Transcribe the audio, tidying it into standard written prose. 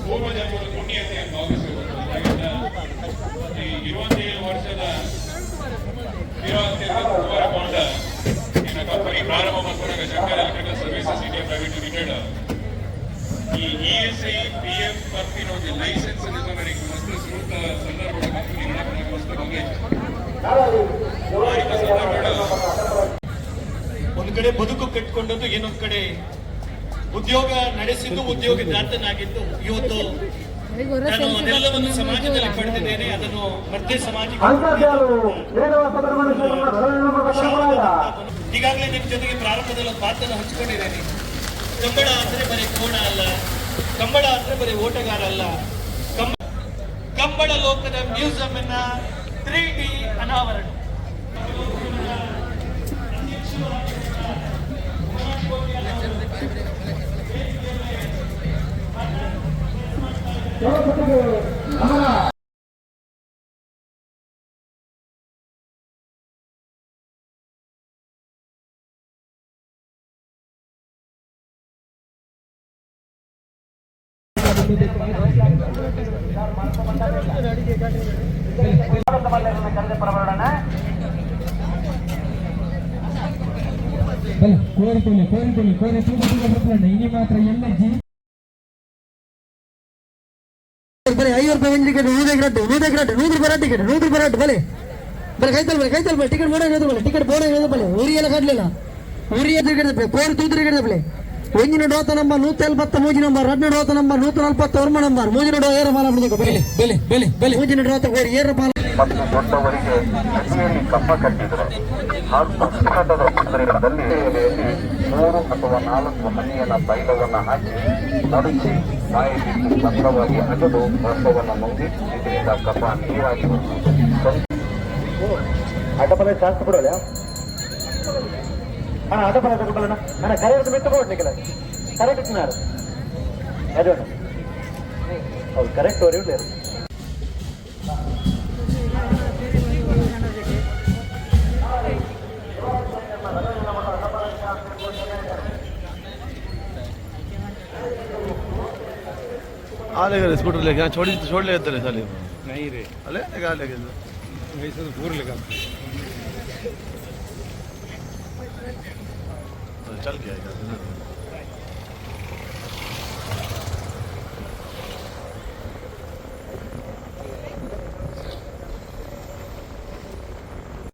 ಪೂರ್ವಜನ್ಮದ ಪುಣ್ಯತೆ ಭಾವಿಸುವುದು 27 ವರ್ಷದ ಕೊಂಡ ಕಂಪನಿ ಪ್ರಾರಂಭ ಮಾಡಿಕೊಂಡಾಗ Shankar electrical services India private limited ಈ ESI PF ಬರ್ತಿರೋದು ಲೈಸೆನ್ಸ್ ರಿಸರ್ವರಿಂಗ್ ಮಸ್ತ್ ಸೂಕ್ತ ಸಂದರ್ಭ ಕಂಪನಿ ಮಸ್ತ್ ಒಂದು ಕಡೆ ಬದುಕು ಕಟ್ಟಿಕೊಂಡದ್ದು, ಇನ್ನೊಂದು ಕಡೆ ಉದ್ಯೋಗ ನಡೆಸಿದ್ದು, ಉದ್ಯೋಗದಾತನಾಗಿದ್ದು. ಇವತ್ತು ನಾನು ಅದೆಲ್ಲವನ್ನು ಸಮಾಜದಲ್ಲಿ ಪಡೆದಿದ್ದೇನೆ. ಅದನ್ನು ಮಧ್ಯ ಸಮಾಜಕ್ಕೆ ಈಗಾಗಲೇ ನಿಮ್ಮ ಜೊತೆಗೆ ಪ್ರಾರಂಭದಲ್ಲಿ ಒಂದು ಮಾತನ್ನು ಹಂಚಿಕೊಂಡಿದ್ದೇನೆ. ಕಂಬಳ ಅಂದ್ರೆ ಬರೀ ಕೋಣ ಅಲ್ಲ, ಕಂಬಳ ಅಂದ್ರೆ ಬರೀ ಓಟಗಾರ ಅಲ್ಲ. ಕಂಬಳ ಲೋಕದ ಮ್ಯೂಸಿಯಂ 3D ಅನಾವರಣ. ಇನಿ ಮಾತ್ರ ಎನರ್ಜಿ ಬರೀ 5 ರೂಪಾಯಿ ಒಂದು ಟಿಕೆಟ್, 100 ಟಿಕೆಟ್, 100 ರೂಪಾಯಿ ಬಲೆ ಬಲೆ ಕೈತಲ್ ಬಲೆ ಟಿಕೆಟ್ ಬೋರ್ಡ್ ಟಿಕೆಟ್ ಬೋರ್ಡ್ ಬಲೆ ಊರಿಯೆಲ್ಲ ಕಡ್ಲಿಲ್ಲ ಊರಿಯ ಟಿಕೆಟ್ ಪೋರ್ ತೂತ್ರಿ ಟಿಕೆಟ್ ಬಲೆ ಒಂಜಿನ ಡೋತ ನಂಬರ್ 140 ಮೂಜಿ ನಂಬರ್ 2 ಡೋತ ನಂಬರ್ 140 ವರ್ಮ ನಂಬರ್ ಮೂಜಿನ ಡೋ ಏರ ಮಾಲ ಬಿಡಬೇಕು ಬೆಲೆ ಬೆಲೆ ಬೆಲೆ ಬೆಲೆ ಮೂಜಿನ ಡೋತ ಕೋರಿ ಏರ ಮಾಲ ಮತ್ತು ದೊಡ್ಡವರಿಗೆ ಹಳ್ಳಿಯಲ್ಲಿ ಕಪ್ಪ ಕಟ್ಟಿದರು. ಹಾಗೂ ಪುಸ್ತಕದ ಪುಸ್ತಕದಲ್ಲಿ 3 ಅಥವಾ 4 ಹನಿಯನ ತೈಲವನ್ನು ಹಾಕಿ ಮಡಚಿ ಬಾಯಿಗೆ ಭದ್ರವಾಗಿ ಅಗೆದು ವರ್ಷವನ್ನು ನುಂಗಿ ಇದರಿಂದ ಕಪ್ಪ ನೀರಾಗಿ ಅಡ್ಡಪದ ಜಾಸ್ತಿ ಬಿಡೋಲ್ಲ ಅಡ್ಡಪದ ತಗೊಳ್ಳೋಣ. ನಾನು ಕರೆಯೋದು ಬಿಟ್ಟು ಕೊಡ್ಲಿಕ್ಕಿಲ್ಲ ಕರೆಕ್ಟ್ ಇಟ್ಟಿನಾರು ಅದು ಹೌದು ಕರೆಕ್ಟ್ ಅವ್ರು ಇರಲಿ. आले गए स्कूटर लेके यहाँ छोड़ ले तेरे साले नहीं रे अले लगा लेके वैसे तो पूरा लगा चल गया